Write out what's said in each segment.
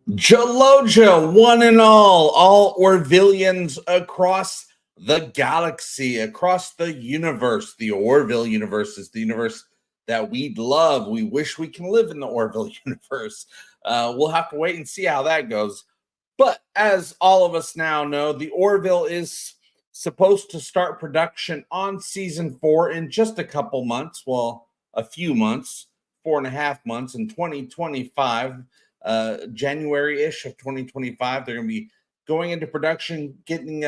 Jaloja, one and all Orvillians across the galaxy, across the universe. The Orville universe is the universe that we love. We wish we can live in the Orville universe. We'll have to wait and see how that goes. But as all of us now know, the Orville is supposed to start production on season 4 in just a couple months. Well, a few months, 4.5 months in 2025. January-ish of 2025. They're going to be going into production, getting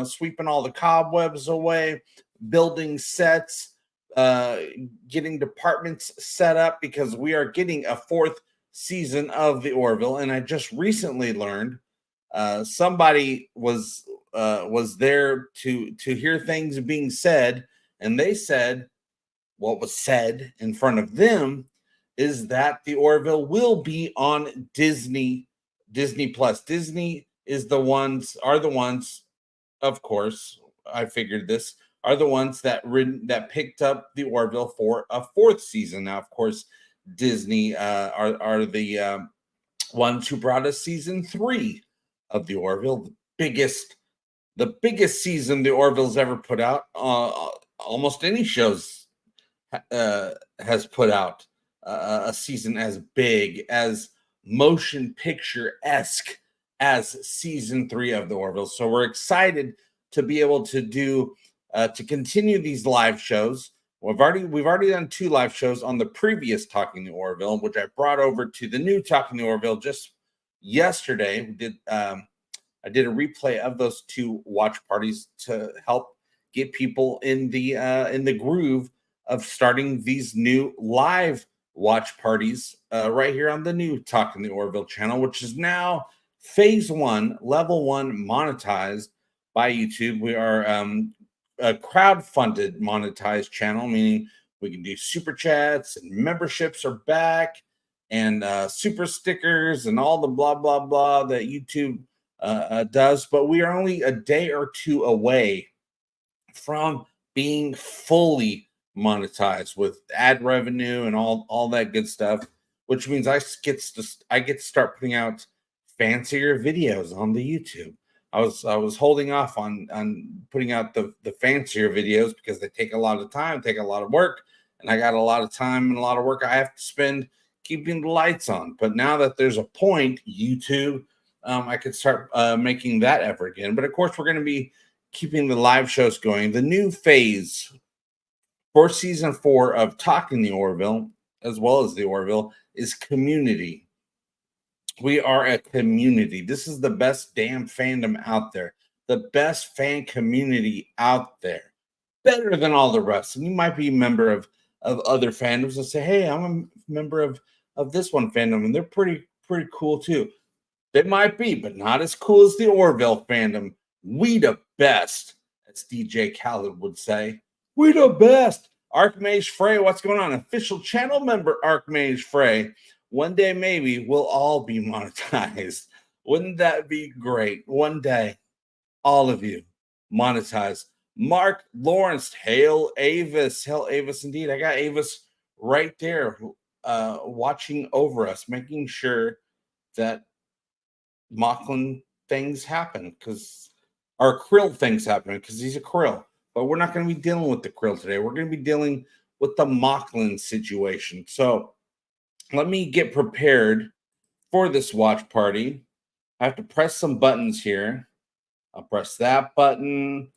sweeping all the cobwebs away, building sets, getting departments set up, because we are getting a 4th season of the Orville. And I just recently learned somebody was there to hear things being said, and they said what was said in front of them is that the Orville will be on Disney Plus. Disney are the ones, of course, I figured this, are the ones that picked up the Orville for a 4th season. Now, of course, Disney are the ones who brought us season 3 of the Orville, the biggest season the Orville's ever put out. Almost any shows has put out a season as big, as motion picture-esque as season 3 of the Orville. So we're excited to be able to do to continue these live shows. We've already done 2 live shows on the previous Talking the Orville, which I brought over to the new Talking the Orville just yesterday. I did a replay of those 2 watch parties to help get people in the groove of starting these new live watch parties right here on the new Talking the Orville channel, which is now phase 1, level 1 monetized by YouTube. We are a crowd-funded monetized channel, meaning we can do super chats, and memberships are back, and super stickers and all the blah blah blah that YouTube does. But we are only a day or 2 away from being fully monetized with ad revenue and all that good stuff, which means I get to start putting out fancier videos on the YouTube. I was holding off on putting out the fancier videos because they take a lot of time, take a lot of work, and I got a lot of time and a lot of work I have to spend keeping the lights on. But now that there's a point, YouTube, I could start making that effort again. But of course, we're going to be keeping the live shows going. The new phase for season 4 of Talking the Orville, as well as the Orville, is community. We are a community. This is the best damn fandom out there. The best fan community out there. Better than all the rest. And you might be a member of other fandoms and say, hey, I'm a member of this one fandom, and they're pretty cool too. They might be, but not as cool as the Orville fandom. We the best, as DJ Khaled would say. We the best. Archmage Frey, what's going on? Official channel member Archmage Frey. One day, maybe we'll all be monetized. Wouldn't that be great? One day, all of you monetized. Mark Lawrence, hail Avis. Hail Avis indeed. I got Avis right there watching over us, making sure that Mocklin things happen, because our Krill things happen, because he's a Krill. But we're not going to be dealing with the Krill today. We're going to be dealing with the Mocklin situation. So let me get prepared for this watch party. I have to press some buttons here. I'll press that button.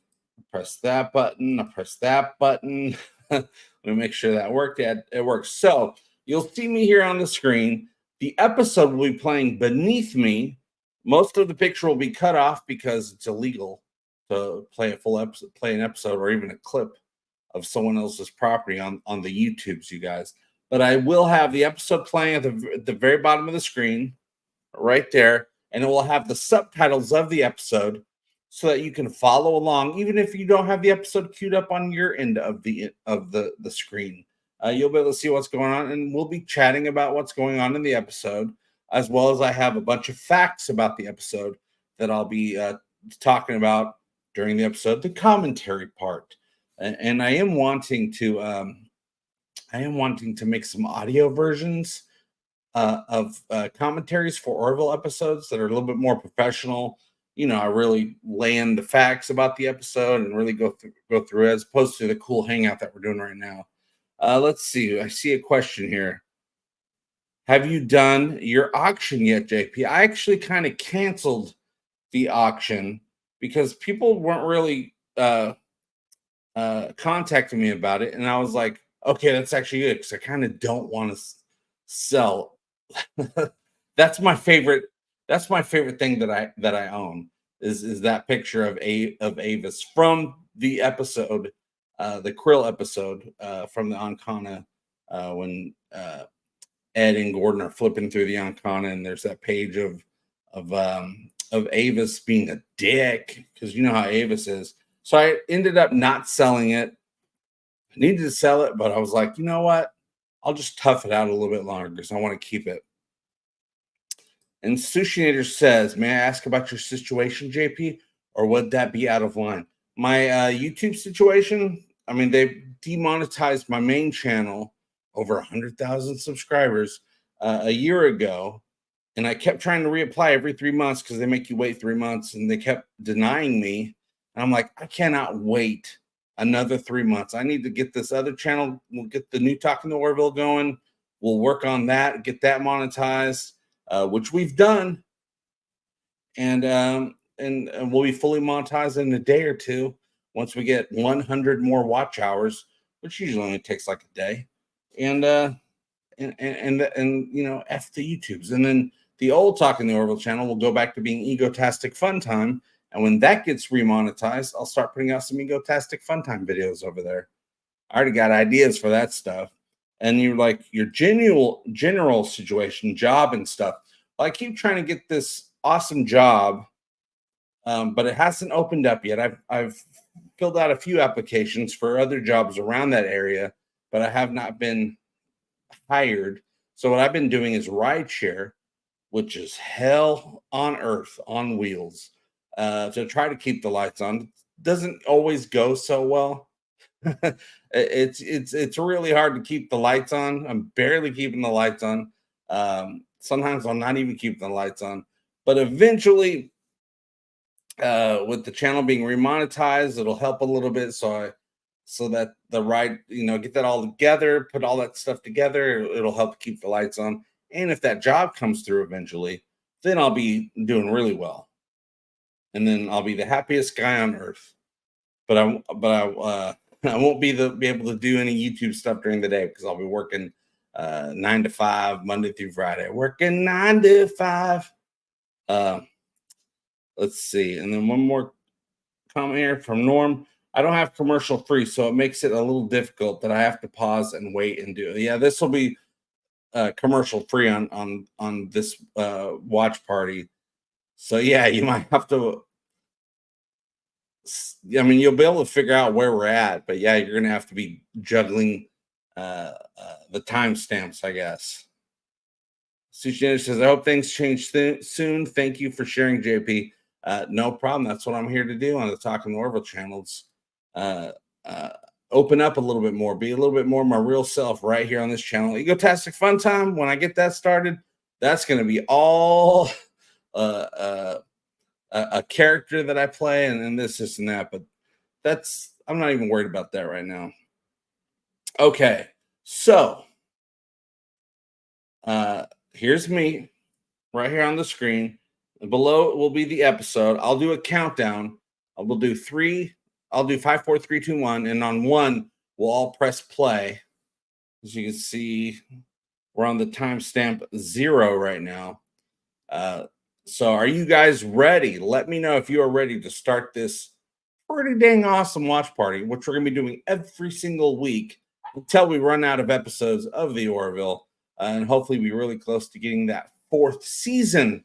Press that button. I'll press that button. Let me make sure that worked. Yeah, it works. So you'll see me here on the screen. The episode will be playing beneath me. Most of the picture will be cut off because it's illegal to play a full episode, play an episode, or even a clip of someone else's property on the YouTubes, you guys. But I will have the episode playing at the very bottom of the screen, right there, and it will have the subtitles of the episode so that you can follow along, even if you don't have the episode queued up on your end of the screen. You'll be able to see what's going on, and we'll be chatting about what's going on in the episode, as well as I have a bunch of facts about the episode that I'll be talking about during the episode, the commentary part. And I am wanting to make some audio versions commentaries for Orville episodes that are a little bit more professional. I really lay in the facts about the episode and really go through it, as opposed to the cool hangout that we're doing right now. Let's see. I see a question here. Have you done your auction yet, JP? I actually kind of canceled the auction because people weren't really contacting me about it, and I was like, okay, that's actually good because I kind of don't want to sell. That's my favorite. That's my favorite thing that I own is that picture of Avis from the episode, the Krill episode from the Ancana, when Ed and Gordon are flipping through the Ancana, and there's that page of Avis being a dick, because you know how Avis is. So I ended up not selling it. I needed to sell it, but I was like, you know what? I'll just tough it out a little bit longer because I want to keep it. And Sushinator says, may I ask about your situation, JP, or would that be out of line? My YouTube situation, I mean, they demonetized my main channel, over 100,000 subscribers, a year ago. And I kept trying to reapply every 3 months because they make you wait 3 months, and they kept denying me. And I'm like, I cannot wait another 3 months. I need to get this other channel. We'll get the new Talking to Orville going. We'll work on that, get that monetized, which we've done. And we'll be fully monetized in a day or two once we get 100 more watch hours, which usually only takes like a day. And F the YouTubes. And then the old Talking the Orville channel will go back to being Egotastic Fun Time. And when that gets remonetized, I'll start putting out some Egotastic Fun Time videos over there. I already got ideas for that stuff. And you're like, your general situation, job and stuff. Well, I keep trying to get this awesome job, but it hasn't opened up yet. I've filled out a few applications for other jobs around that area, but I have not been hired. So what I've been doing is rideshare, which is hell on earth on wheels, to try to keep the lights on. It doesn't always go so well. It's really hard to keep the lights on. I'm barely keeping the lights on. Sometimes I'm not even keeping the lights on. But eventually, with the channel being remonetized, it'll help a little bit. So that the ride, get that all together, put all that stuff together, it'll help keep the lights on. And if that job comes through eventually, then I'll be doing really well. And then I'll be the happiest guy on earth. But I won't be able to do any YouTube stuff during the day because I'll be working 9 to 5, Monday through Friday. Working 9 to 5. Let's see. And then one more comment here from Norm. I don't have commercial free, so it makes it a little difficult that I have to pause and wait and do it. Yeah, this will be commercial free on this watch party. So yeah, you might have to. I mean, you'll be able to figure out where we're at, but yeah, you're gonna have to be juggling the timestamps, I guess. Sushi says, "I hope things change soon. Thank you for sharing, JP." No problem. That's what I'm here to do on the Talking to Orville channels. Open up a little bit more, be a little bit more my real self right here on this channel. Egotastic Fun Time, when I get that started, that's going to be all a character that I play, and then this and that. But I'm not even worried about that right now. Okay, so here's me right here on the screen. Below will be the episode. I'll do a countdown. I will do 3. I'll do 5, 4, 3, 2, 1, and on 1 we'll all press play. As you can see, we're on the timestamp 0 right now. So are you guys ready? Let me know if you are ready to start this pretty dang awesome watch party, which we're going to be doing every single week until we run out of episodes of the Orville, and hopefully be really close to getting that 4th season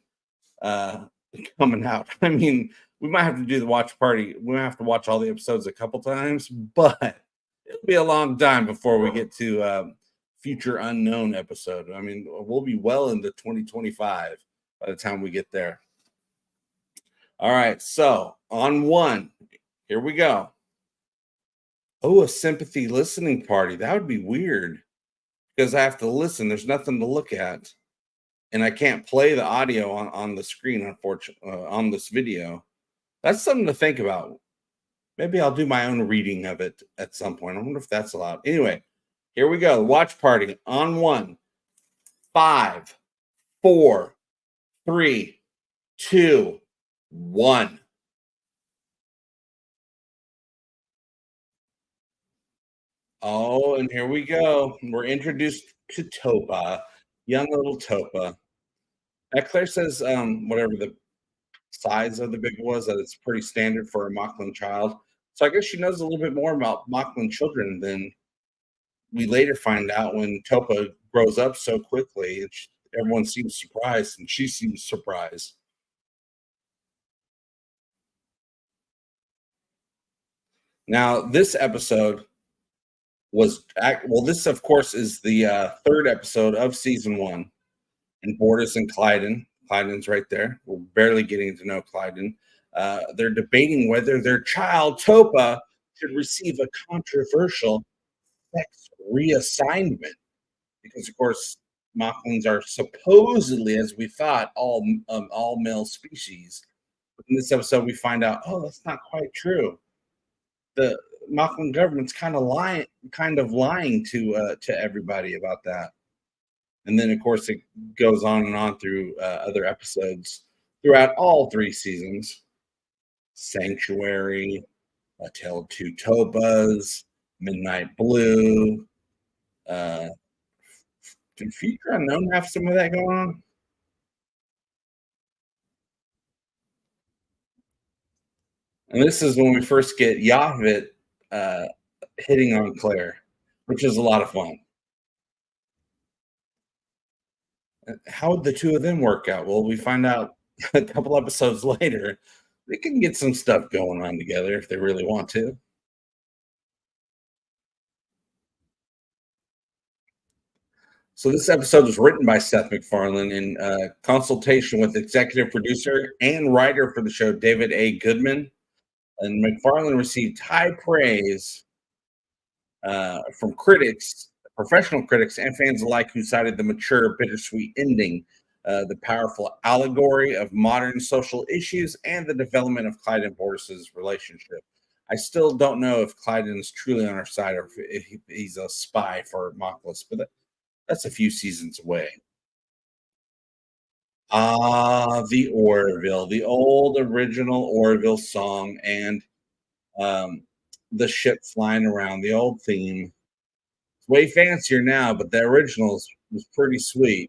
coming out. I mean, we might have to do the watch party. We might have to watch all the episodes a couple times, but it'll be a long time before we get to future unknown episode. I mean, we'll be well into 2025 by the time we get there. All right, so on 1, here we go. Oh, a sympathy listening party. That would be weird because I have to listen. There's nothing to look at. and I can't play the audio on the screen, unfortunately, on this video. That's something to think about. Maybe I'll do my own reading of it at some point. I wonder if that's allowed. Anyway, here we go. Watch party on one. Five, four, three, two, one. Oh, and here we go. We're introduced to Topa, young little Topa. Claire says, whatever the size of the big was, that it's pretty standard for a Mocklin child. So I guess she knows a little bit more about Mocklin children than we later find out when Topa grows up so quickly. Everyone seems surprised, and she seems surprised. Now, this episode well, this, of course, is the third episode of season one. And Bortus and Clyden. Clyden's right there. We're barely getting to know Clyden. They're debating whether their child, Topa, should receive a controversial sex reassignment. Because, of course, Mocklins are supposedly, as we thought, all male species. But in this episode, we find out, oh, that's not quite true. The Mocklin government's kind of lying to everybody about that. And then, of course, it goes on and on through other episodes throughout all three seasons. Sanctuary, A Tale of Two Tobas, Midnight Blue. Did Future Unknown have some of that going on? And this is when we first get Yahvit hitting on Claire, which is a lot of fun. How would the two of them work out? Well, we find out a couple episodes later. They can get some stuff going on together if they really want to. So this episode was written by Seth MacFarlane in consultation with executive producer and writer for the show, David A. Goodman. And MacFarlane received high praise from critics, professional critics, and fans alike, who cited the mature, bittersweet ending, the powerful allegory of modern social issues, and the development of Clyde and Bortus's relationship. I still don't know if Clyden is truly on our side or if he's a spy for Mockless, but that's a few seasons away. Ah, the Orville, the old original Orville song, and um, the ship flying around, the old theme. It's way fancier now, but the original was pretty sweet,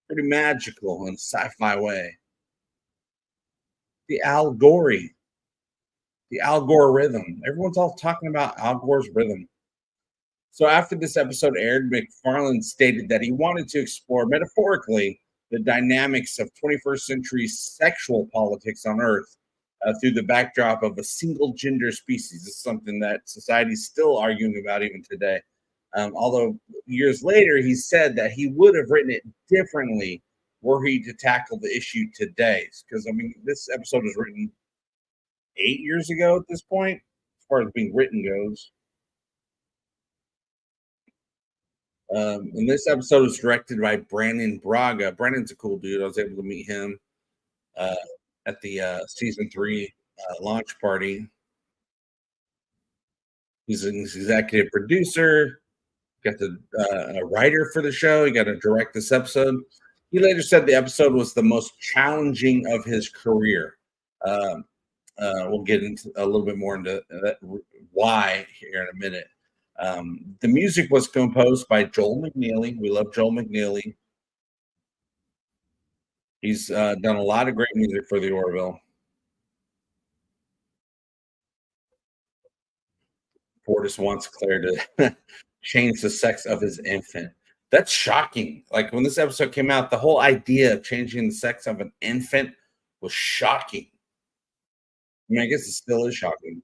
pretty magical in a sci-fi way. The allegory, the Al Gore rhythm. Everyone's all talking about Al Gore's rhythm. So after this episode aired, MacFarlane stated that he wanted to explore metaphorically the dynamics of 21st century sexual politics on Earth through the backdrop of a single gender species. It's something that society's still arguing about even today. Although years later, he said that he would have written it differently were he to tackle the issue today. Because, I mean, this episode was written 8 years ago at this point, as far as being written goes. And this episode was directed by Brandon Braga. Brandon's a cool dude. I was able to meet him uh, at the season three launch party. He's an executive producer, got the writer for the show. He got to direct this episode. He later said the episode was the most challenging of his career. We'll get into a little bit more into that, why here in a minute. The music was composed by Joel McNeely. We love Joel McNeely. He's done a lot of great music for the Orville. Portis wants Claire to change the sex of his infant. That's shocking. Like when this episode came out, the whole idea of changing the sex of an infant was shocking. I mean, I guess it still is shocking.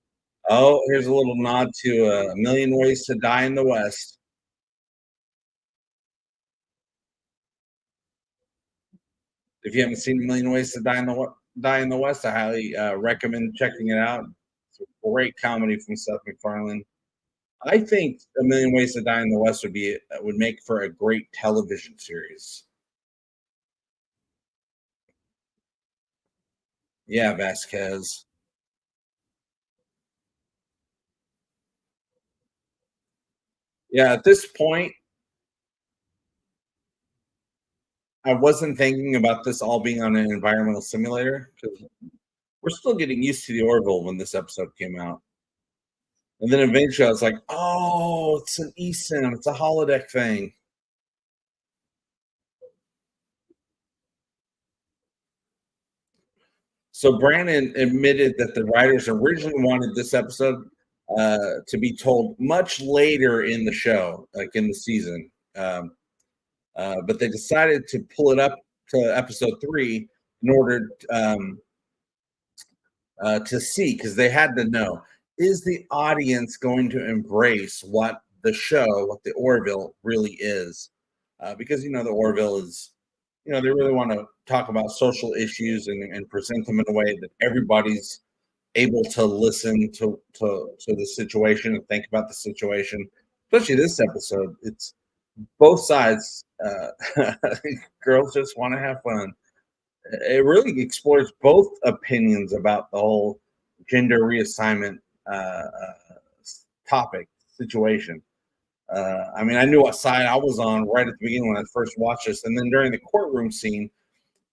Oh, here's a little nod to A Million Ways to Die in the West. If you haven't seen A Million Ways to Die in the West, I highly recommend checking it out. It's a great comedy from Seth MacFarlane. I think A Million Ways to Die in the West would make for a great television series. Yeah, Vasquez. Yeah, at this point, I wasn't thinking about this all being on an environmental simulator because we're still getting used to the Orville when this episode came out. And then eventually I was like, oh, it's an eSIM, it's a holodeck thing. So Brandon admitted that the writers originally wanted this episode to be told much later in the show, like in the season. But they decided to pull it up to episode 3 in order to see, because they had to know, is the audience going to embrace what the show, what the Orville really is? Because, the Orville is, they really want to talk about social issues and present them in a way that everybody's able to listen to the situation and think about the situation. Especially this episode, it's both sides. Girls just want to have fun. It really explores both opinions about the whole gender reassignment topic situation. I mean, I knew what side I was on right at the beginning when I first watched this, and then during the courtroom scene,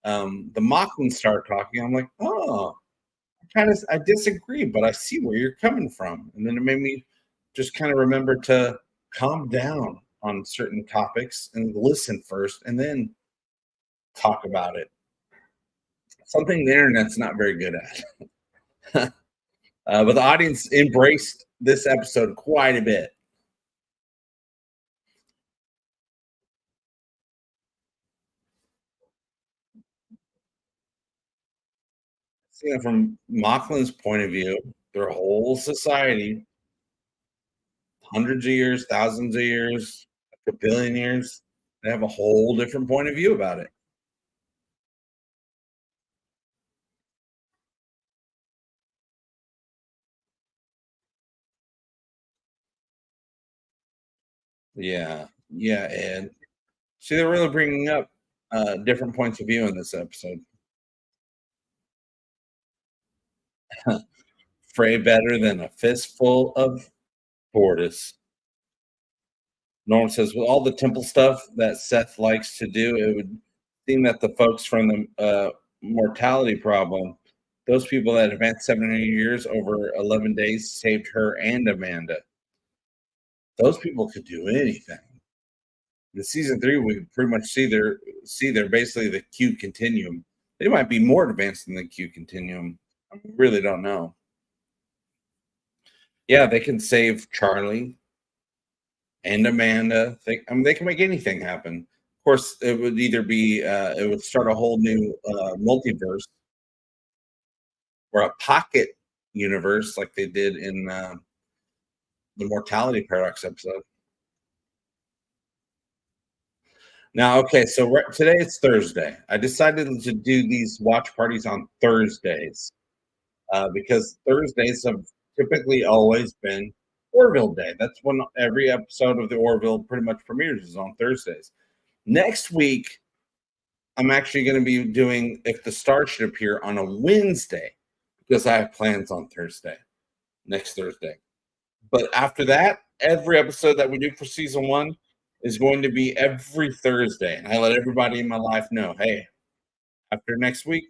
the Mocklin started talking. I'm like, oh, I disagree, but I see where you're coming from, and then it made me just kind of remember to calm down on certain topics and listen first, and then talk about it. Something the internet's not very good at. But the audience embraced this episode quite a bit. From Machlin's point of view, their whole society, hundreds of years, thousands of years, a billion years, they have a whole different point of view about it. Yeah, yeah, and see, they're really bringing up different points of view in this episode. Fray better than a fistful of tortoise. Norm says, with all the temple stuff that Seth likes to do, it would seem that the folks from the mortality problem, those people that advanced 700 years over 11 days, saved her and Amanda. Those people could do anything. In season 3, we pretty much see they're basically the Q continuum. They might be more advanced than the Q continuum. I really don't know. Yeah, they can save Charlie and Amanda. They can make anything happen. Of course, it would either be it would start a whole new multiverse or a pocket universe like they did in the Mortality Paradox episode. Now, okay, so today it's Thursday. I decided to do these watch parties on Thursdays because Thursdays have typically always been Orville Day. That's when every episode of the Orville pretty much premieres is on Thursdays. Next week, I'm actually going to be doing If the Star Should Appear on a Wednesday because I have plans on Thursday, next Thursday. But after that, every episode that we do for season 1 is going to be every Thursday. And I let everybody in my life know, hey, after next week,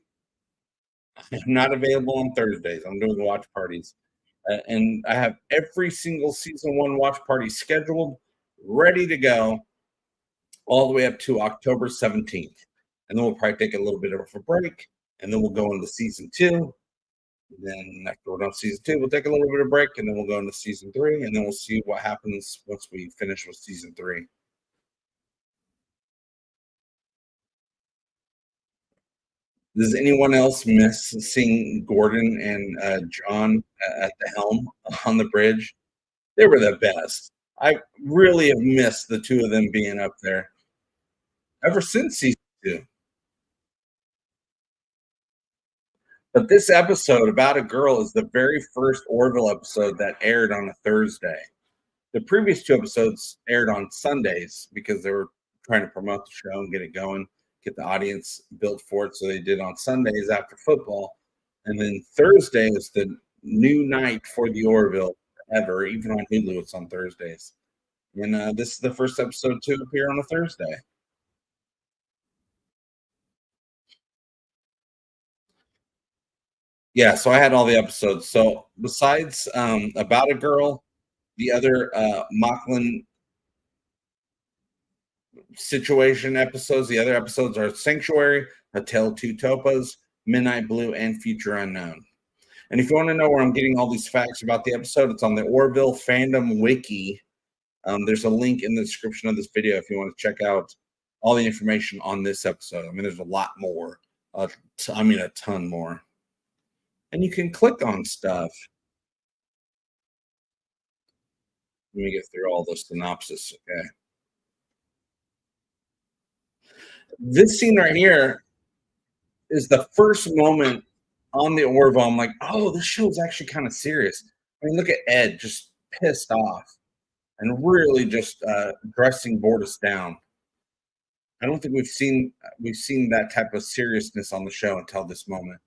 I'm not available on Thursdays. I'm doing watch parties. And I have every single season 1 watch party scheduled, ready to go, all the way up to October 17th. And then we'll probably take a little bit of a break. And then we'll go into season 2. Then after we're done season 2, we'll take a little bit of break, and then we'll go into season 3, and then we'll see what happens once we finish with season 3. Does anyone else miss seeing Gordon and John at the helm on the bridge? They were the best. I really have missed the two of them being up there ever since season 2. But this episode about a girl is the very first Orville episode that aired on a Thursday. The previous 2 episodes aired on Sundays because they were trying to promote the show and get it going, get the audience built for it. So they did on Sundays after football. And then Thursday is the new night for the Orville ever. Even on Hulu, it's on Thursdays. And this is the first episode to appear on a Thursday. Yeah, so I had all the episodes. So besides About a Girl, the other Mocklin situation episodes, the other episodes are Sanctuary, A Tale of Two Topas, Midnight Blue, and Future Unknown. And if you want to know where I'm getting all these facts about the episode, it's on the Orville Fandom Wiki. There's a link in the description of this video if you want to check out all the information on this episode. I mean, there's a lot more. A ton more. And you can click on stuff. Let me get through all the synopsis. Okay. This scene right here is the first moment on the Orville. I'm like, oh, this show is actually kind of serious. I mean, look at Ed just pissed off and really just dressing Bortus down. I don't think we've seen that type of seriousness on the show until this moment.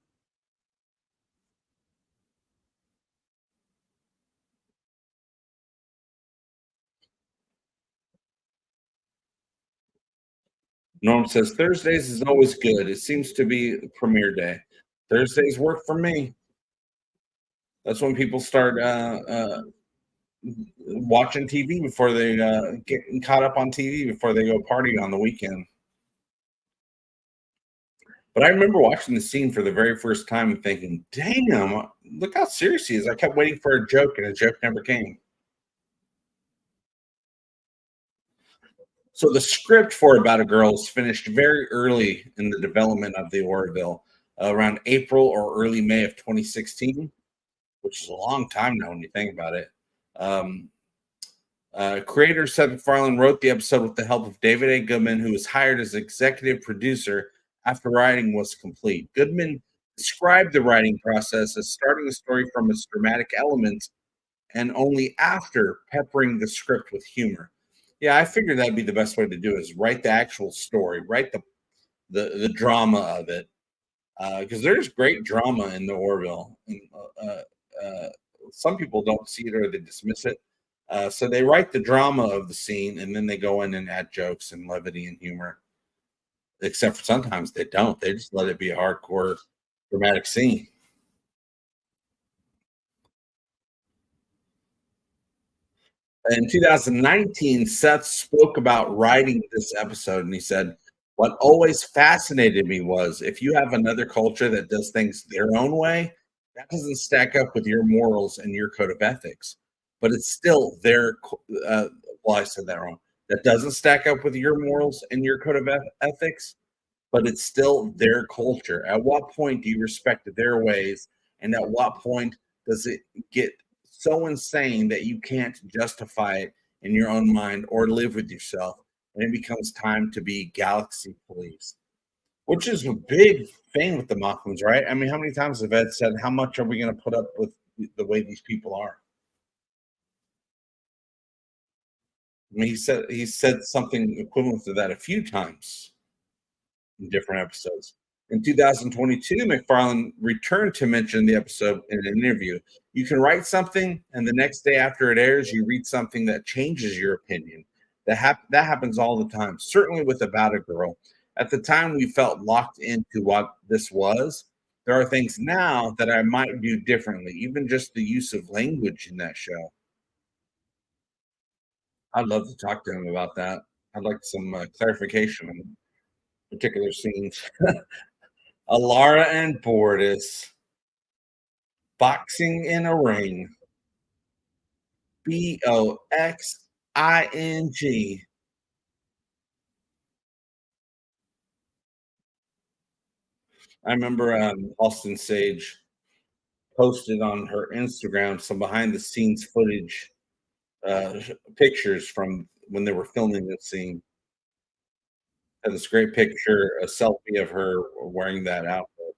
Norm says Thursdays is always good. It seems to be premiere day. Thursdays work for me. That's when people start watching TV before they get caught up on TV before they go party on the weekend. But I remember watching the scene for the very first time and thinking, "Damn, look how serious he is." I kept waiting for a joke, and a joke never came. So the script for About a Girl was finished very early in the development of the Orville, around April or early May of 2016, which is a long time now when you think about it. Um, Creator Seth MacFarlane wrote the episode with the help of David A. Goodman, who was hired as executive producer after writing was complete. Goodman described the writing process as starting the story from its dramatic elements and only after peppering the script with humor. Yeah, I figured that'd be the best way to do it, is write the actual story, write the drama of it, because there's great drama in the Orville. And, some people don't see it or they dismiss it. So they write the drama of the scene and then they go in and add jokes and levity and humor. Except for sometimes they don't. They just let it be a hardcore dramatic scene. In 2019, Seth spoke about writing this episode, and he said, "What always fascinated me was if you have another culture that does things their own way, that doesn't stack up with your morals and your code of ethics, but it's still their." Well, I said that wrong. That doesn't stack up with your morals and your code of ethics, but it's still their culture. At what point do you respect their ways? And at what point does it get so insane that you can't justify it in your own mind or live with yourself? And it becomes time to be galaxy police, which is a big thing with the Mothmans, right? I mean, how many times have Ed said, how much are we going to put up with the way these people are? I mean, he said something equivalent to that a few times in different episodes. In 2022, MacFarlane returned to mention the episode in an interview. You can write something, and the next day after it airs, you read something that changes your opinion. That happens all the time, certainly with About a Girl. At the time, we felt locked into what this was. There are things now that I might do differently, even just the use of language in that show. I'd love to talk to him about that. I'd like some clarification on particular scenes. Alara and Bortus boxing in a ring. Boxing. I remember Austin Sage posted on her Instagram some behind the scenes footage, pictures from when they were filming this scene. Had this great picture, a selfie of her wearing that outfit.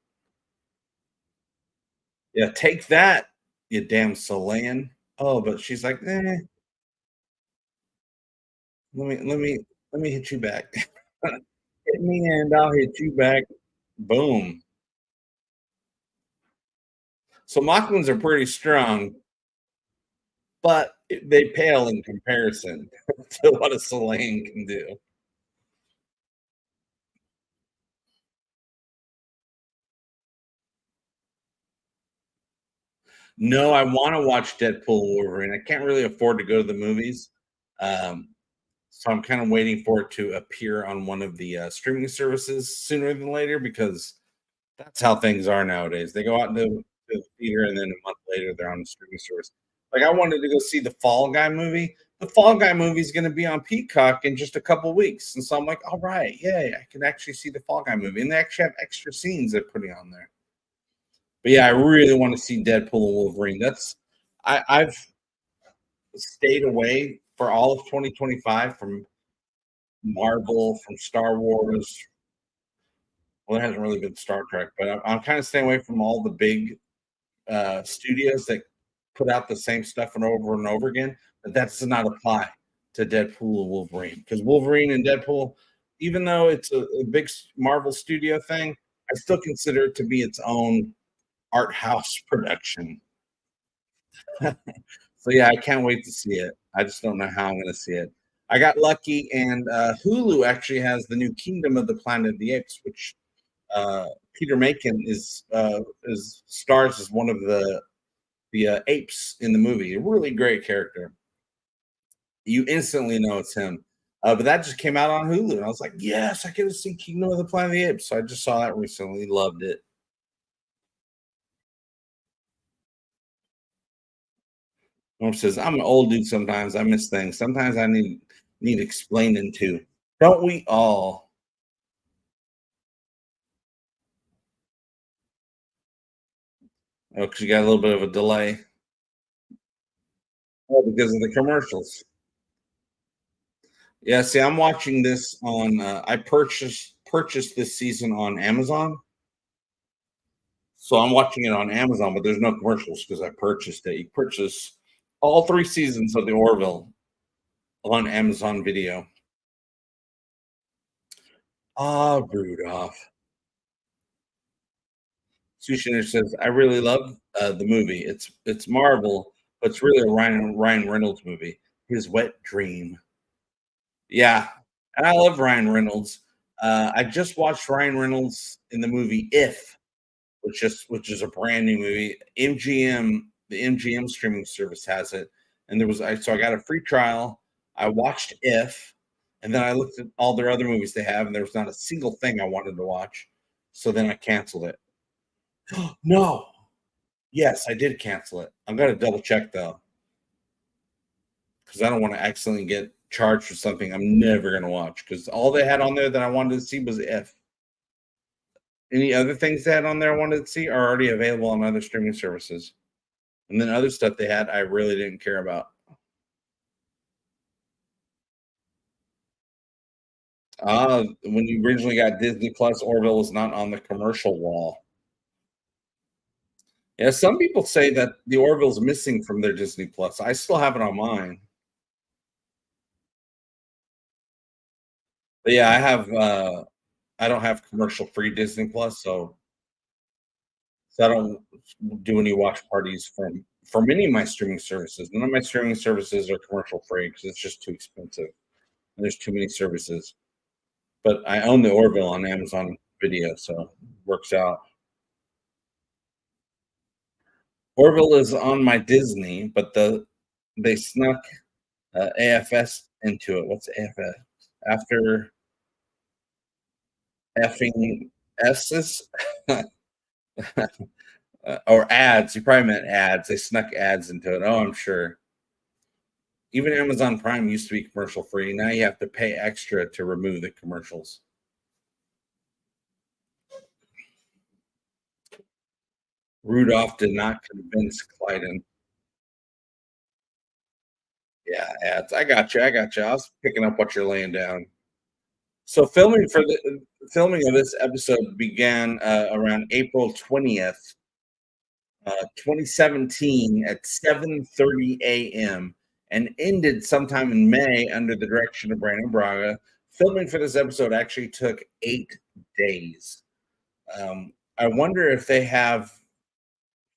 Yeah, take that, you damn Solan. Oh, but she's like, let me hit you back. Hit me and I'll hit you back. Boom. So Machmans are pretty strong, but they pale in comparison to what a Selene can do. No, I want to watch Deadpool and Wolverine. I can't really afford to go to the movies. Um, so I'm kind of waiting for it to appear on one of the streaming services sooner than later because that's how things are nowadays. They go out to the theater and then a month later they're on the streaming service. Like I wanted to go see the Fall Guy movie. The Fall Guy movie is going to be on Peacock in just a couple weeks, and so I'm like, all right, yay! I can actually see the Fall Guy movie, and they actually have extra scenes they're putting on there. But yeah, I really want to see Deadpool and Wolverine. I've stayed away for all of 2025 from Marvel, from Star Wars. Well, there hasn't really been Star Trek, but I'm kind of staying away from all the big studios that put out the same stuff and over again. But that does not apply to Deadpool and Wolverine because Wolverine and Deadpool, even though it's a big Marvel studio thing, I still consider it to be its own art house production. So yeah, I can't wait to see it. I just don't know how I'm going to see it. I got lucky, and Hulu actually has the new Kingdom of the Planet of the Apes, which Peter Macon is stars as one of the apes in the movie. A really great character. You instantly know it's him. But that just came out on Hulu, and I was like, yes, I get to see Kingdom of the Planet of the Apes. So I just saw that recently, loved it. Norm says, I'm an old dude sometimes. I miss things. Sometimes I need explaining to. Don't we all? Oh, because you got a little bit of a delay. Oh, because of the commercials. Yeah, see, I'm watching this on I purchased this season on Amazon. So I'm watching it on Amazon, but there's no commercials because I purchased it. You purchase all three seasons of the Orville on Amazon Video. Ah, Rudolph. Sushiner says, I really love the movie. It's Marvel, but it's really a Ryan Reynolds movie. His wet dream. Yeah, and I love Ryan Reynolds. I just watched Ryan Reynolds in the movie If, which is a brand new movie. The MGM streaming service has it, and so I got a free trial. I watched If, and then I looked at all their other movies they have, and there was not a single thing I wanted to watch. So then I canceled it. No, yes, I did cancel it. I'm gonna double check though, because I don't want to accidentally get charged for something I'm never gonna watch. Because all they had on there that I wanted to see was If. Any other things they had on there I wanted to see are already available on other streaming services. And then other stuff they had I really didn't care about. When you originally got Disney Plus, Orville was not on the commercial wall. Yeah, some people say that the Orville's missing from their Disney Plus. I still have it on mine. But yeah, I don't have commercial free Disney Plus, so I don't do any watch parties from any of my streaming services. None of my streaming services are commercial free because it's just too expensive. There's too many services. But I own the Orville on Amazon Video, so it works out. Orville is on my Disney, but they snuck AFS into it. What's AFS? After effing S's or ads. You probably meant ads. They snuck ads into it. Oh, I'm sure. Even Amazon Prime used to be commercial free. Now you have to pay extra to remove the commercials. Rudolph did not convince Clyden. Yeah, ads. I got you. I got you. I was picking up what you're laying down. So filming of this episode began around April 20th, 2017 at 7:30 a.m. and ended sometime in May under the direction of Brandon Braga. Filming for this episode actually took 8 days. I wonder if they have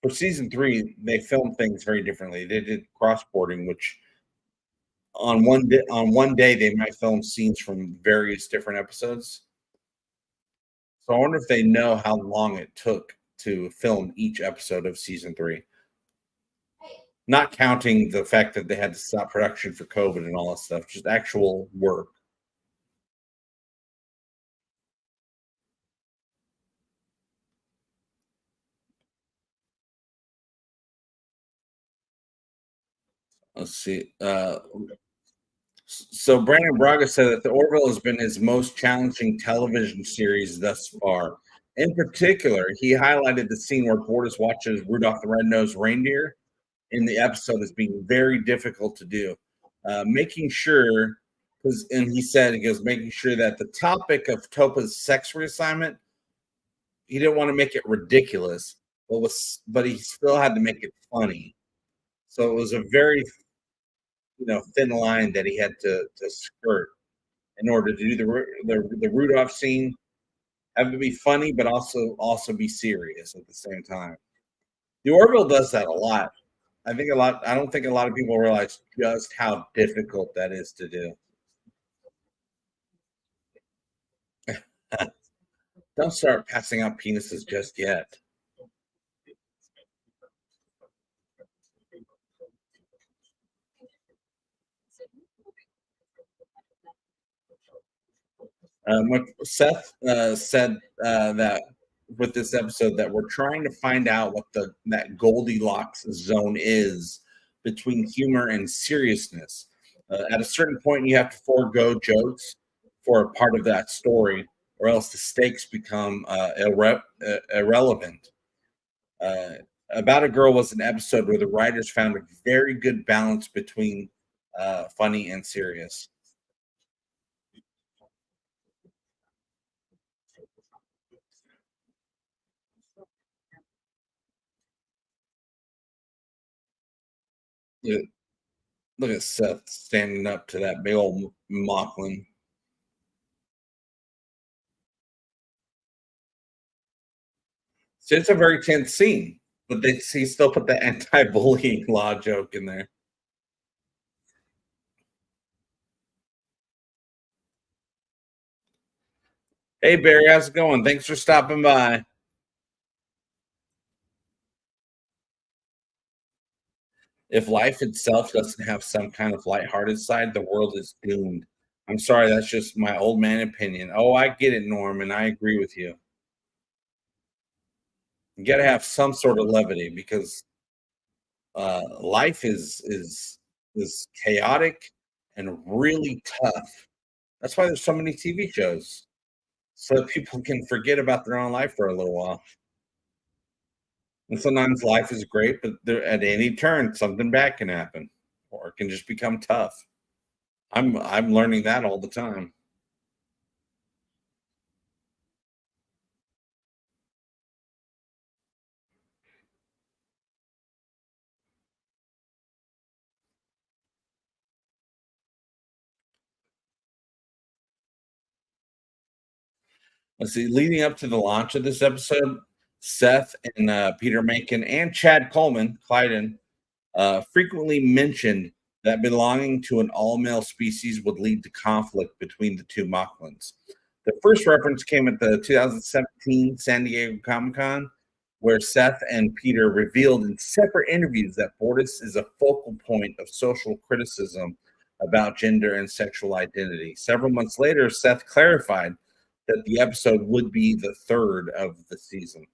For season 3, they filmed things very differently. They did cross-porting, which on one day, they might film scenes from various different episodes. So I wonder if they know how long it took to film each episode of season 3, not counting the fact that they had to stop production for COVID and all that stuff, just actual work. Let's see. So Brandon Braga said that the Orville has been his most challenging television series thus far. In particular, he highlighted the scene where Bortus watches Rudolph the Red-Nosed Reindeer in the episode as being very difficult to do. Making sure, and he goes, making sure that the topic of Topa's sex reassignment, he didn't want to make it ridiculous, but he still had to make it funny. So it was a very thin line that he had to skirt in order to do the Rudolph scene, have to be funny, but also be serious at the same time. The Orville does that a lot. I don't think a lot of people realize just how difficult that is to do. Don't start passing out penises just yet. What Seth said that with this episode that we're trying to find out what that Goldilocks zone is between humor and seriousness. At a certain point, you have to forego jokes for a part of that story, or else the stakes become irrelevant. Uh, About a Girl was an episode where the writers found a very good balance between funny and serious. Look at Seth standing up to that big old Mocklin. So it's a very tense scene, but he still put the anti-bullying law joke in there. Hey Barry, how's it going? Thanks for stopping by. If life itself doesn't have some kind of lighthearted side, the world is doomed. I'm sorry, that's just my old man opinion. Oh, I get it, Norm, and I agree with you. You got to have some sort of levity because life is chaotic and really tough. That's why there's so many TV shows, so that people can forget about their own life for a little while. And sometimes life is great, but there, at any turn, something bad can happen, or it can just become tough. I'm learning that all the time. Let's see. Leading up to the launch of this episode, Seth and Peter Macon and Chad Coleman, Clyden, frequently mentioned that belonging to an all male species would lead to conflict between the two Mocklins. The first reference came at the 2017 San Diego Comic Con, where Seth and Peter revealed in separate interviews that Bortus is a focal point of social criticism about gender and sexual identity. Several months later, Seth clarified that the episode would be the third of the season.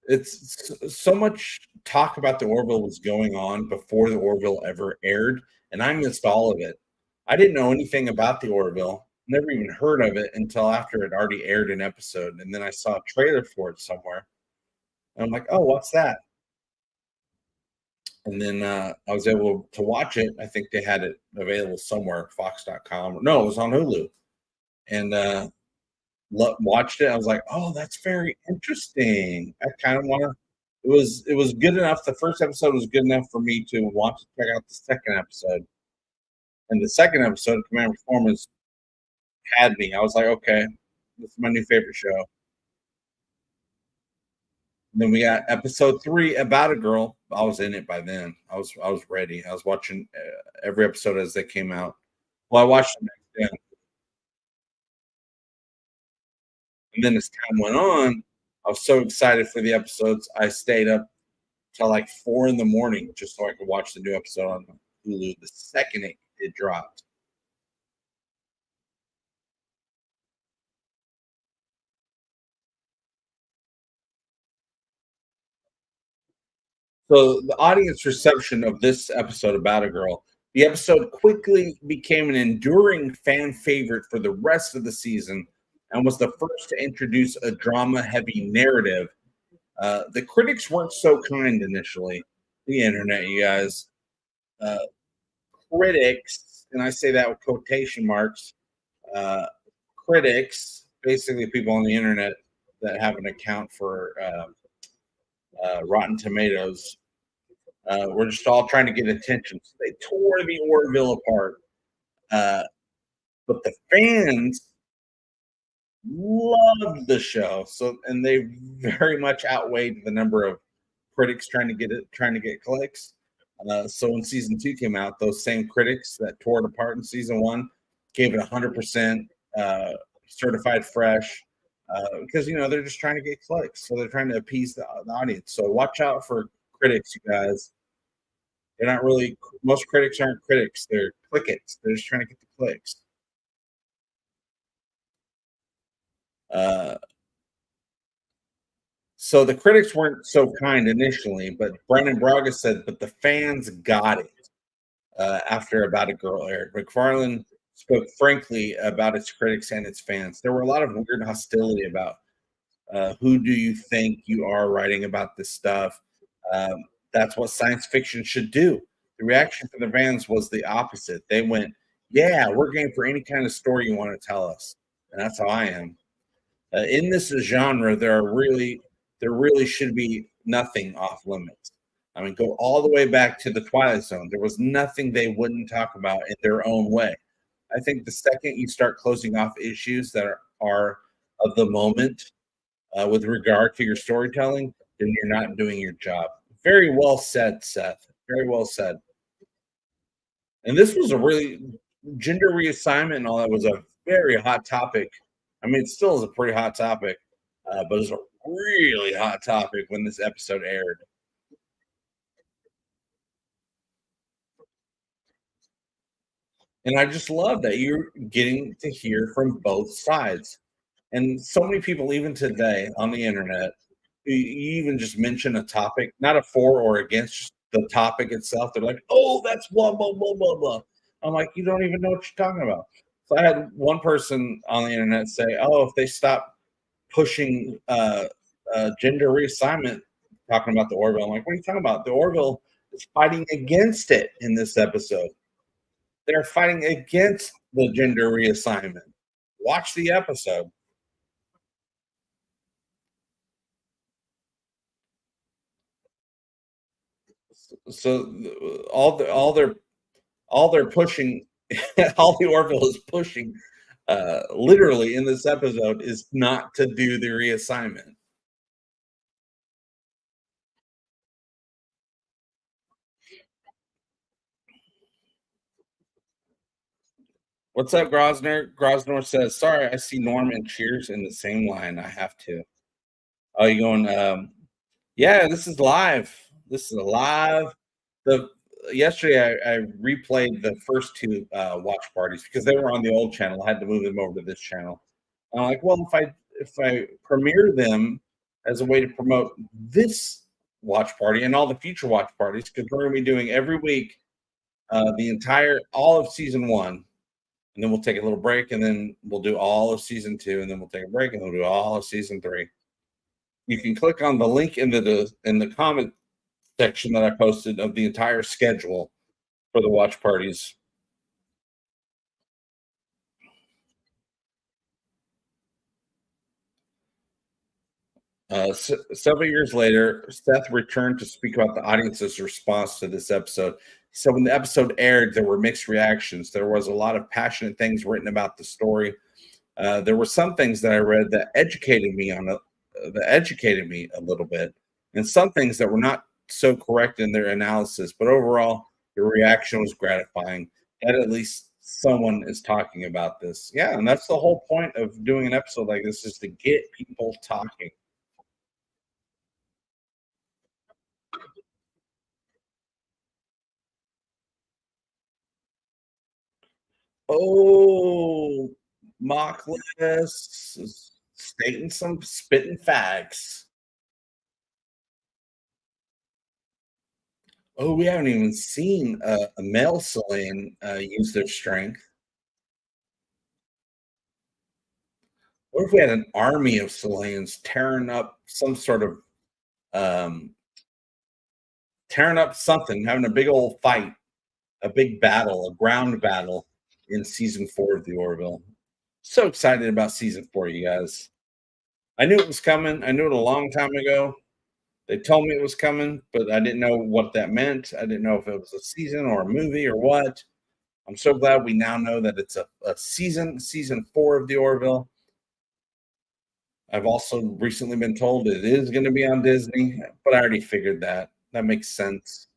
It's so much talk about the Orville was going on before the Orville ever aired, and I missed all of it. I didn't know anything about the Orville, never even heard of it until after it already aired an episode, and then I saw a trailer for it somewhere, and I'm like, "Oh, what's that?" And then I was able to watch it. I think they had it available somewhere, Fox.com. No, it was on Hulu, and watched it. I was like, "Oh, that's very interesting." I kind of want to. It was good enough. The first episode was good enough for me to want to check out the second episode. And the second episode, Command Performance, had me. I was like, "Okay, this is my new favorite show." And then we got episode 3, About a Girl. I was in it by then. I was ready. I was watching every episode as they came out. Well, I watched them next day. And then as time went on, I was so excited for the episodes. I stayed up till like 4 in the morning just so I could watch the new episode on Hulu the second it dropped. So the audience reception of this episode, About a Girl, the episode quickly became an enduring fan favorite for the rest of the season and was the first to introduce a drama-heavy narrative. The critics weren't so kind initially. The internet, you guys. Uh, Critics, and I say that with quotation marks, uh, critics, basically people on the internet that have an account for Rotten Tomatoes, we're just all trying to get attention. So they tore the Orville apart. Uh, but the fans loved the show. So, and they very much outweighed the number of critics trying to get clicks. So when season 2 came out, those same critics that tore it apart in season 1 gave it 100% certified fresh because they're just trying to get clicks, so they're trying to appease the audience. So watch out for critics, you guys. They're not really most critics aren't critics; they're clickets. They're just trying to get the clicks. Uh, so the critics weren't so kind initially, but Brendan Braga said, "But the fans got it." After About a Girl aired, MacFarlane spoke frankly about its critics and its fans. There were a lot of weird hostility about who do you think you are writing about this stuff. That's what science fiction should do. The reaction from the fans was the opposite. They went, "Yeah, we're game for any kind of story you want to tell us," and that's how I am. In this genre, there really should be nothing off limits. I mean, go all the way back to the Twilight Zone. There was nothing they wouldn't talk about in their own way. I think the second you start closing off issues that are of the moment with regard to your storytelling, then you're not doing your job. Very well said, Seth. Very well said. And this was a really gender reassignment and all that was a very hot topic. I mean, it still is a pretty hot topic, but it's a really hot topic when this episode aired. And I just love that you're getting to hear from both sides. And so many people, even today on the internet, you even just mention a topic, not a for or against the topic itself. They're like, oh, that's blah, blah, blah, blah, blah. I'm like, you don't even know what you're talking about. So I had one person on the internet say, oh, if they stop pushing gender reassignment, talking about the Orville, I'm like, what are you talking about? The Orville is fighting against it in this episode. They're fighting against the gender reassignment. Watch the episode. So all they're pushing, all the Orville is pushing, literally in this episode, is not to do the reassignment. What's up, Grosner? Grosner says, "Sorry, I see Norm and Cheers in the same line. I have to." Oh, you going? Yeah, this is live. This is live. The Yesterday I replayed the first 2 watch parties because they were on the old channel. I had to move them over to this channel. And I'm like, well, if I premiere them as a way to promote this watch party and all the future watch parties, because we're gonna be doing every week the entire all of season 1, and then we'll take a little break, and then we'll do all of season 2, and then we'll take a break, and we'll do all of season 3. You can click on the link in the comment section that I posted of the entire schedule for the watch parties. Several years later, Seth returned to speak about the audience's response to this episode. So when the episode aired, there were mixed reactions. There was a lot of passionate things written about the story. There were some things that I read that educated me a little bit. and some things that were not so correct in their analysis. But overall, the reaction was gratifying. That at least someone is talking about this. Yeah, and that's the whole point of doing an episode like this is to get people talking. Oh, Mockless is stating some spitting facts. Oh, we haven't even seen a male Selain use their strength. What if we had an army of Selains um, tearing up something, having a big old fight, a big battle, a ground battle in season 4 of the Orville? So excited about season 4, you guys. I knew it was coming. I knew it a long time ago. They told me it was coming, but I didn't know what that meant. I didn't know if it was a season or a movie or what. I'm so glad we now know that it's a season 4 of the Orville. I've also recently been told it is going to be on Disney, but I already figured that. That makes sense.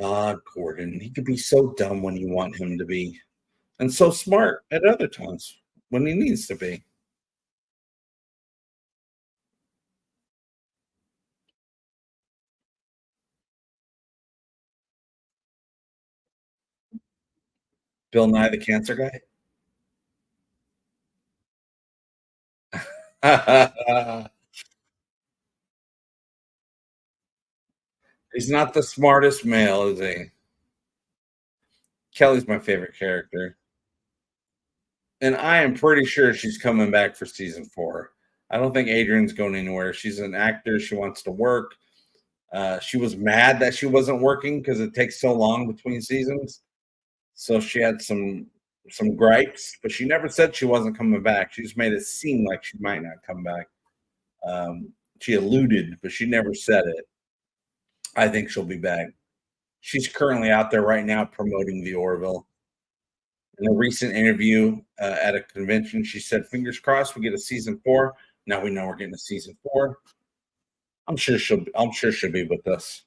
Ah, Gordon, he could be so dumb when you want him to be, and so smart at other times when he needs to be. Bill Nye the Cancer Guy. He's not the smartest male, is he? Kelly's my favorite character. And I am pretty sure she's coming back for season 4. I don't think Adrian's going anywhere. She's an actor. She wants to work. She was mad that she wasn't working because it takes so long between seasons. So she had some gripes, but she never said she wasn't coming back. She just made it seem like she might not come back. She alluded, but she never said it. I think she'll be back. She's currently out there right now promoting the Orville. In a recent interview at a convention, she said, "Fingers crossed, we get a season 4." Now we know we're getting a season 4. I'm sure she'll be with us.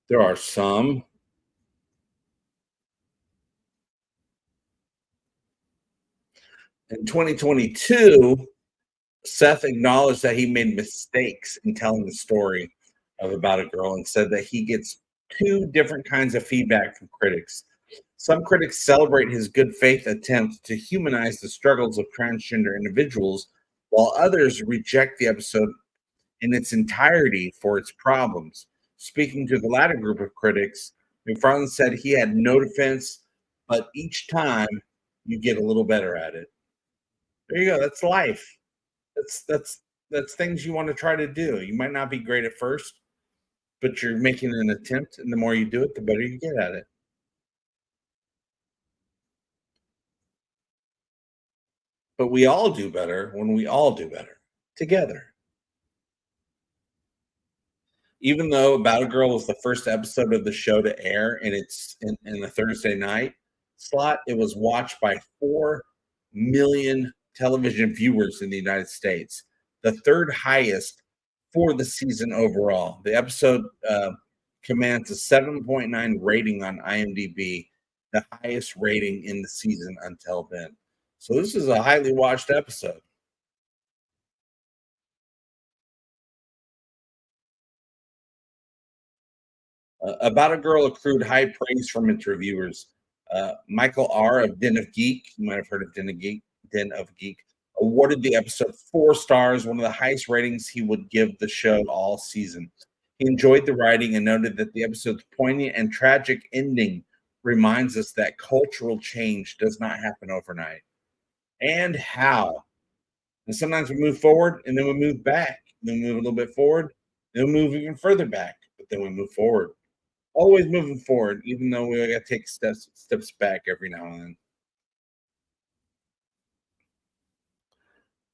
There are some. In 2022, Seth acknowledged that he made mistakes in telling the story of About a Girl and said that he gets two different kinds of feedback from critics. Some critics celebrate his good faith attempt to humanize the struggles of transgender individuals, while others reject the episode in its entirety for its problems. Speaking to the latter group of critics, MacFarlane said he had no defense, but each time you get a little better at it. There you go. That's life. That's things you want to try to do. You might not be great at first, but you're making an attempt, and the more you do it, the better you get at it. But we all do better when we all do better together. Even though About a Girl was the first episode of the show to air and it's in the Thursday night slot, it was watched by 4 million television viewers in the United States, the third highest for the season overall. The episode commands a 7.9 rating on IMDb, the highest rating in the season until then. So this is a highly watched episode. About a Girl accrued high praise from its reviewers. Michael R. of Den of Geek, you might have heard of Den of Geek, awarded the episode 4 stars, one of the highest ratings he would give the show all season. He enjoyed the writing and noted that the episode's poignant and tragic ending reminds us that cultural change does not happen overnight. And how? And sometimes we move forward and then we move back. Then we move a little bit forward, then we move even further back, but then we move forward. Always moving forward, even though we got to take steps back every now and then.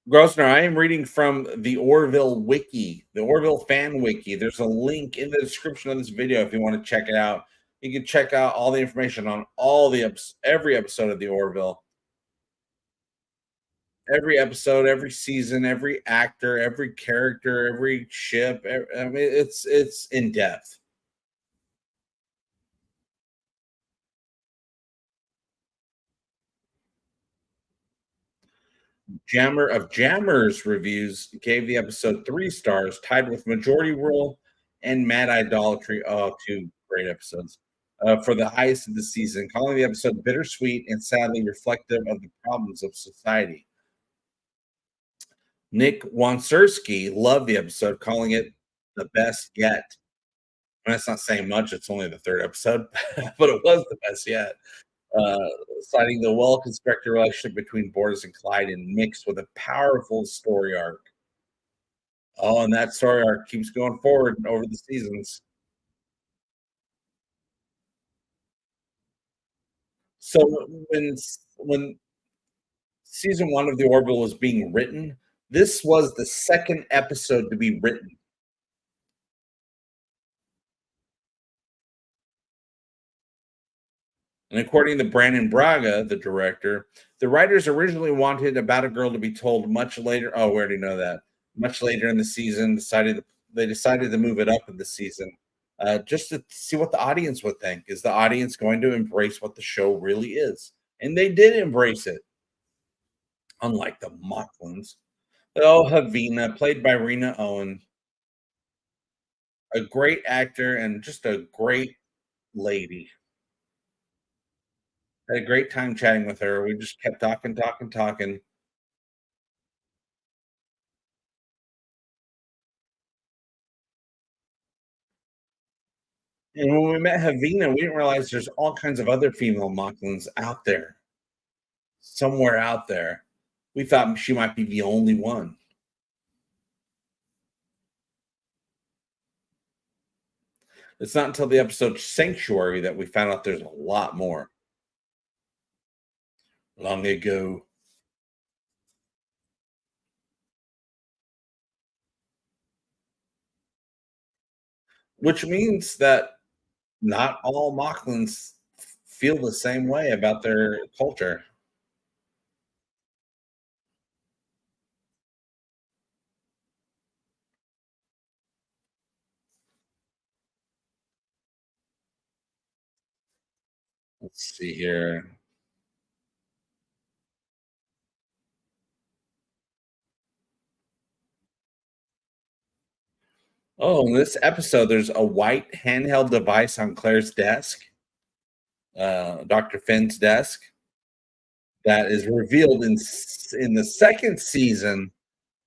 Grosner, I am reading from the Orville Wiki, the Orville fan wiki. There's a link in the description of this video if you want to check it out. You can check out all the information on all the every episode of the Orville, every episode, every season, every actor, every character, every ship. I mean, it's in depth. Jammer of Jammers reviews gave the episode 3 stars, tied with Majority Rule and Mad Idolatry. Oh, two great episodes. For the highest of the season, calling the episode bittersweet and sadly reflective of the problems of society. Nick Wonsersky loved the episode, calling it the best yet. And that's not saying much. It's only the third episode, but it was the best yet. Uh, Citing the well-constructed relationship between Borders and Clyde and mixed with a powerful story arc. Oh, and that story arc keeps going forward over the seasons. So when season 1 of The Orville was being written, this was the second episode to be written. And according to Brandon Braga, the director, the writers originally wanted About a Girl to be told much later. Oh, we already know that. Much later in the season, they decided to move it up in the season, just to see what the audience would think. Is the audience going to embrace what the show really is? And they did embrace it, unlike the Mocklins. Oh, Havina, played by Rena Owen, a great actor and just a great lady. Had a great time chatting with her. We just kept talking, talking, talking. And when we met Havina, we didn't realize there's all kinds of other female Mocklins out there, somewhere out there. We thought she might be the only one. It's not until the episode Sanctuary that we found out there's a lot more. Long ago. Which means that not all Mocklins feel the same way about their culture. Let's see here. Oh, in this episode, there's a white handheld device on Claire's desk, Dr. Finn's desk, that is revealed in the second season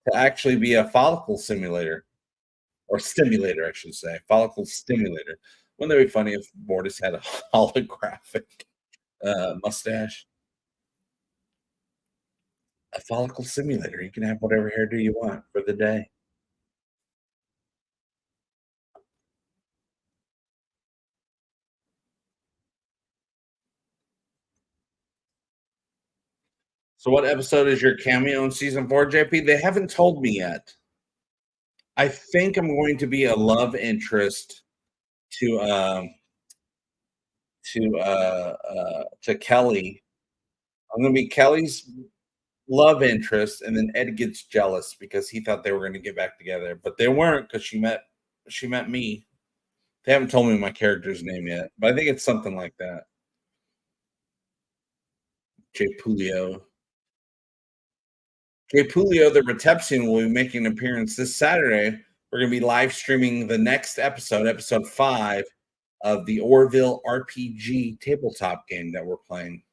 to actually be a follicle simulator or stimulator, I should say, follicle stimulator. Wouldn't that be funny if Mortis had a holographic mustache? A follicle simulator. You can have whatever hairdo you want for the day. So, what episode is your cameo in season 4, JP? They haven't told me yet. I think I'm going to be a love interest to to Kelly. I'm going to be Kelly's love interest, and then Ed gets jealous because he thought they were going to get back together, but they weren't because she met me. They haven't told me my character's name yet, but I think it's something like that. Jay Pulio. Jay Pulio, the Reteption, will be making an appearance this Saturday. We're going to be live streaming the next episode, episode 5 of the Orville RPG tabletop game that we're playing.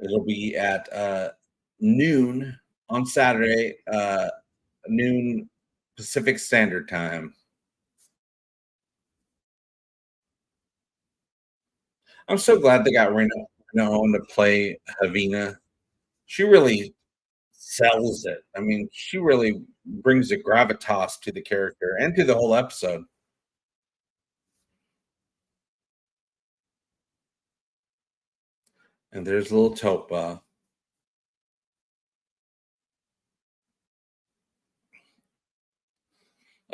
It'll be at noon on Saturday, noon Pacific Standard Time. I'm so glad they got Rena on to play Havina. She really sells it. I mean, she really brings a gravitas to the character and to the whole episode. And there's little Topa.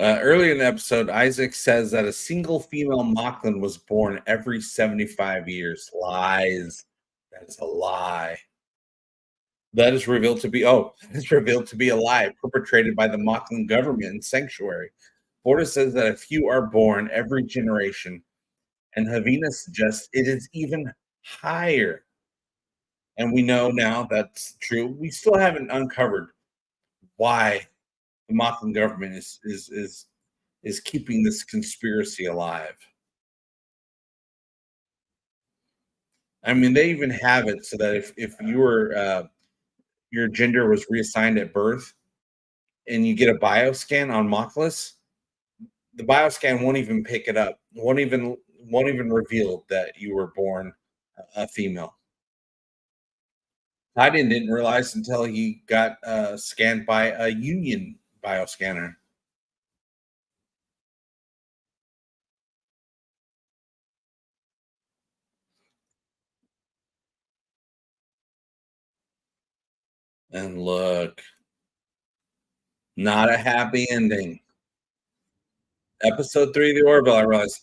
Earlier in the episode, Isaac says that a single female Mocklin was born every 75 years. Lies. That is a lie. That is revealed to be that is revealed to be a lie perpetrated by the Mocklin government and sanctuary. Borda says that a few are born every generation, and Havina suggests it is even higher. And we know now that's true. We still haven't uncovered why the Mocklin government is keeping this conspiracy alive. I mean, they even have it so that if you were your gender was reassigned at birth and you get a bioscan on Mockless, the bioscan won't even pick it up. Won't even reveal that you were born a female. I didn't realize until he got scanned by a union bioscanner. And look, not a happy ending. Episode 3 of the Orville, I realized,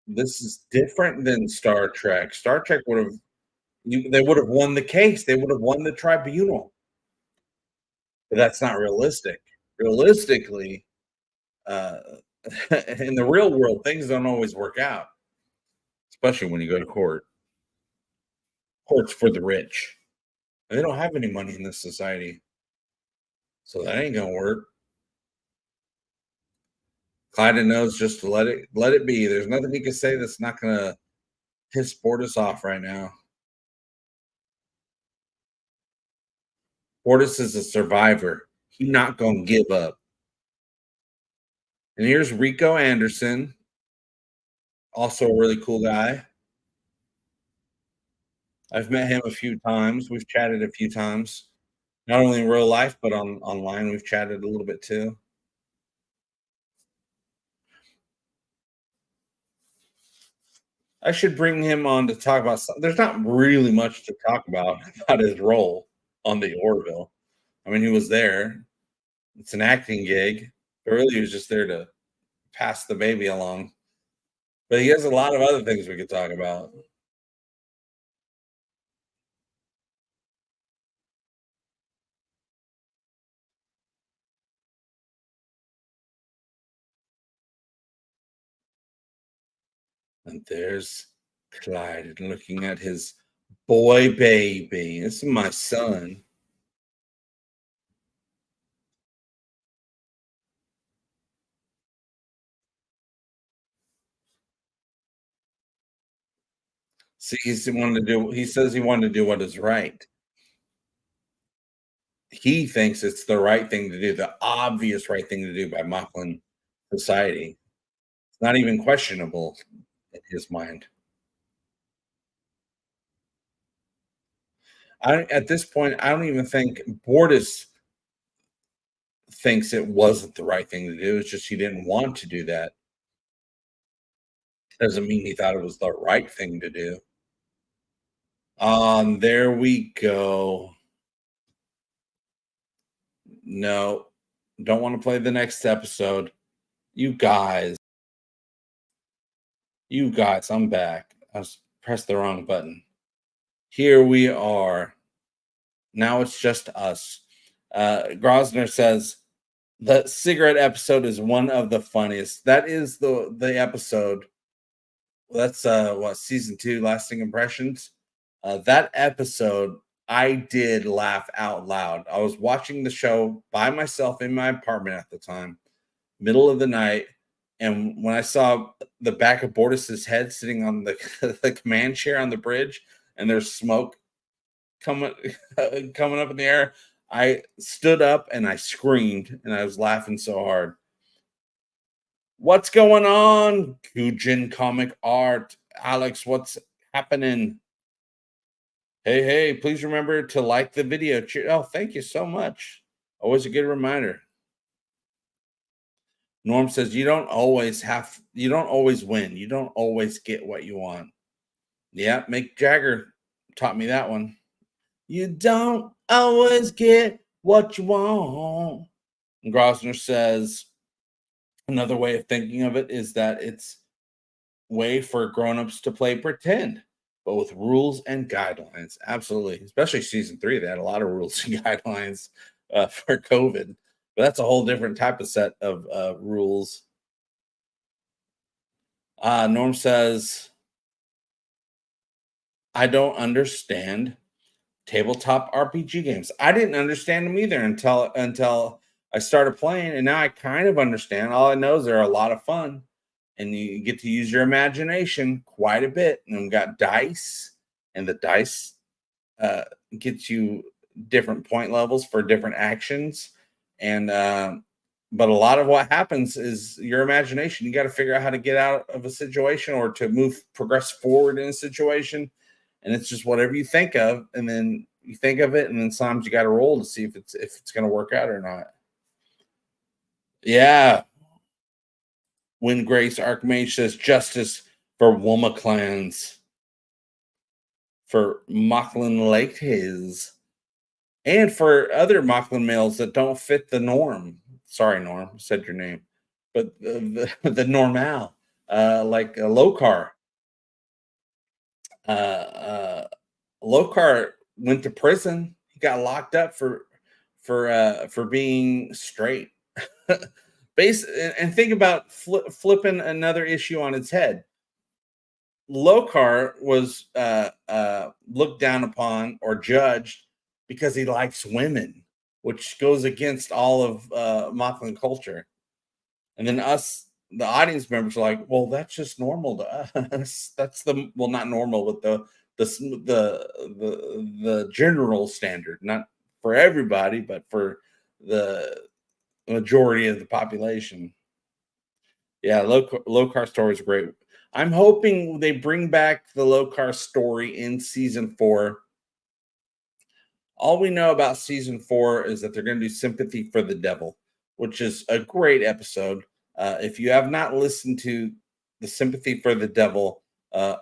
this is different than Star Trek. Star Trek they would have won the case. They would have won the tribunal. But that's not realistic. Realistically, uh, in the real world, things don't always work out, especially when you go to court. Court's for the rich. They don't have any money in this society, so that ain't gonna work. Clyde knows just to let it be. There's nothing he can say that's not gonna piss Bortus off right now. Bortus is a survivor. He's not gonna give up. And here's Rico Anderson, also a really cool guy. I've met him a few times. We've chatted a few times, not only in real life but online. We've chatted a little bit too. I should bring him on to talk about something. There's not really much to talk about his role on the Orville. I mean, he was there. It's an acting gig. But really, he was just there to pass the baby along. But he has a lot of other things we could talk about. And there's Clyde looking at his boy baby. This is my son. See, he says he wanted to do what is right. He thinks it's the right thing to do, the obvious right thing to do by Mocklin society. It's not even questionable in his mind. At this point, I don't even think Bortus thinks it wasn't the right thing to do. It's just he didn't want to do that. Doesn't mean he thought it was the right thing to do. There we go. No, don't want to play the next episode. You guys, I'm back. I pressed the wrong button. Here we are. Now it's just us. Grosner says the cigarette episode is one of the funniest. That is the episode. That's season 2, lasting impressions. That episode, I did laugh out loud. I was watching the show by myself in my apartment at the time, middle of the night, and when I saw the back of Bortus's head sitting on the the command chair on the bridge, and there's smoke coming coming up in the air, I stood up and I screamed, and I was laughing so hard. What's going on, Kujin Comic Art? Alex, what's happening? Hey, please remember to like the video. Oh, thank you so much. Always a good reminder. Norm says you don't always win. You don't always get what you want. Yeah, Mick Jagger taught me that one. You don't always get what you want. Grosner says another way of thinking of it is that it's way for grown-ups to play pretend, but with rules and guidelines. Absolutely. Especially season 3. They had a lot of rules and guidelines for COVID. But that's a whole different type of set of rules. Norm says, I don't understand tabletop RPG games. I didn't understand them either until I started playing, and now I kind of understand. All I know is they're a lot of fun, and you get to use your imagination quite a bit. And we've got dice, and the dice gets you different point levels for different actions, and but a lot of what happens is your imagination. You got to figure out how to get out of a situation or to progress forward in a situation. And it's just whatever you think of, and then you think of it, and then sometimes you got to roll to see if it's going to work out or not. Yeah. When Grace Archmage says justice for Woma clans, for Mocklin Lakes, and for other Mocklin males that don't fit the norm. Sorry, Norm, said your name, but the normal, like Lokar. Lokar went to prison. He got locked up for being straight. And think about flipping another issue on its head. Lokar was looked down upon or judged because he likes women, which goes against all of Mocklin culture. And then us, the audience members, are like, "Well, that's just normal to us. That's not normal, but the general standard, not for everybody, but for the majority of the population." Yeah, Lokar story is great. I'm hoping they bring back the Lokar story in season 4. All we know about season 4 is that they're going to do Sympathy for the Devil, which is a great episode. If you have not listened to the Sympathy for the Devil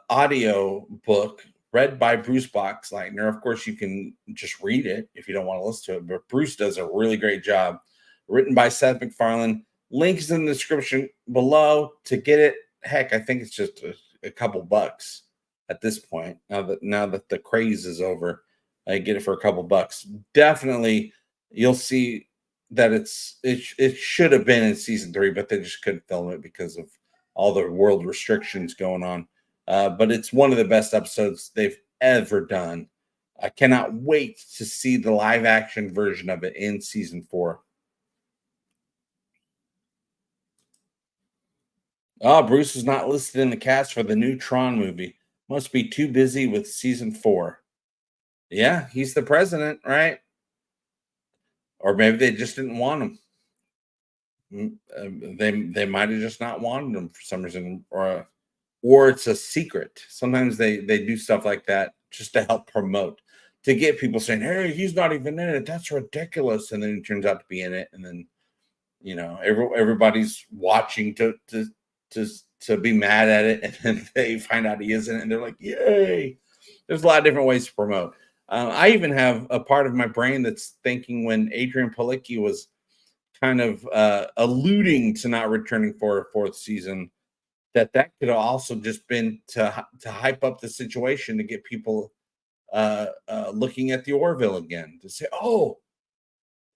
audio book read by Bruce Boxleitner, of course, you can just read it if you don't want to listen to it, but Bruce does a really great job. Written by Seth MacFarlane. Links in the description below to get it. Heck, I think it's just a couple bucks at this point. Now that the craze is over, I get it for a couple bucks. Definitely, you'll see that it should have been in season 3, but they just couldn't film it because of all the world restrictions going on. But it's one of the best episodes they've ever done. I cannot wait to see the live action version of it in season 4. Oh, Bruce is not listed in the cast for the new Tron movie. Must be too busy with season 4. Yeah, he's the president, right? Or maybe they just didn't want him. They might have just not wanted him for some reason, or it's a secret. Sometimes they do stuff like that just to help promote, to get people saying, "Hey, he's not even in it. That's ridiculous." And then he turns out to be in it, and then everybody's watching to be mad at it, and then they find out he isn't, and they're like, "Yay!" There's a lot of different ways to promote. I even have a part of my brain that's thinking when Adrian Palicki was kind of alluding to not returning for a 4th season, that could have also just been to hype up the situation, to get people looking at the Orville again, to say, "Oh,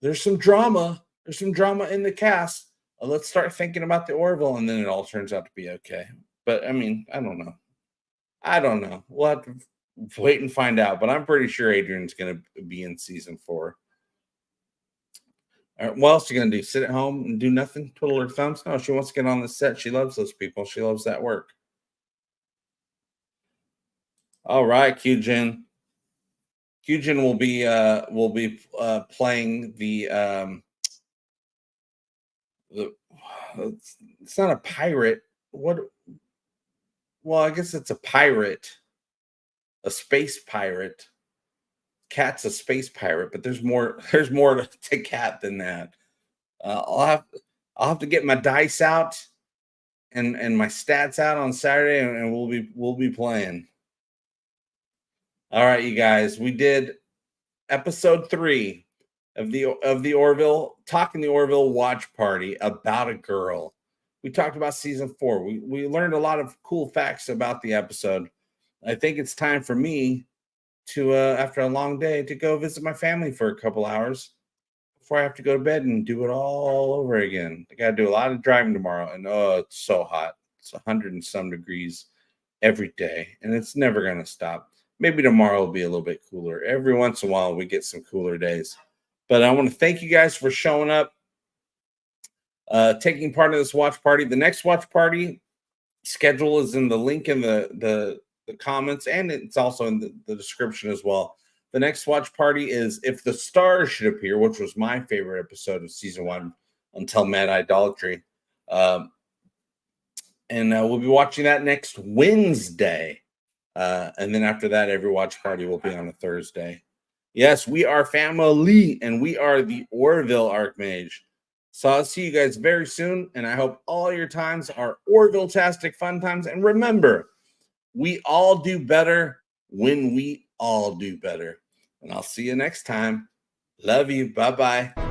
there's some drama. There's some drama in the cast. Let's start thinking about the Orville," and then it all turns out to be okay. But I mean, I don't know. We'll have to wait and find out. But I'm pretty sure Adrian's going to be in season 4. All right, what else are you going to do? Sit at home and do nothing? Twiddle her thumbs? No, she wants to get on the set. She loves those people. She loves that work. All right, Kyujin. Kyujin will be playing the it's not a pirate. What? Well, I guess it's a pirate, a space pirate. Cat's a space pirate, but there's more. There's more to Cat than that. I'll have to get my dice out and my stats out on Saturday, and we'll be playing. All right, you guys. We did episode 3 of the Orville, talking the Orville watch party about a girl. We talked about season 4. We learned a lot of cool facts about the episode. I think it's time for me to, after a long day, to go visit my family for a couple hours before I have to go to bed and do it all over again. I got to do a lot of driving tomorrow, and oh, it's so hot. It's 100 and some degrees every day, and it's never going to stop. Maybe tomorrow will be a little bit cooler. Every once in a while, we get some cooler days. But I want to thank you guys for showing up, taking part in this watch party. The next watch party schedule is in the link in the comments, and it's also in the description as well. The next watch party is If the Stars Should Appear, which was my favorite episode of season 1 until Mad Idolatry. And we'll be watching that next Wednesday. And then after that, every watch party will be on a Thursday. Yes, we are family, and we are the Orville Archmage. So I'll see you guys very soon, and I hope all your times are Orville-tastic fun times. And remember, we all do better when we all do better. And I'll see you next time. Love you. Bye-bye.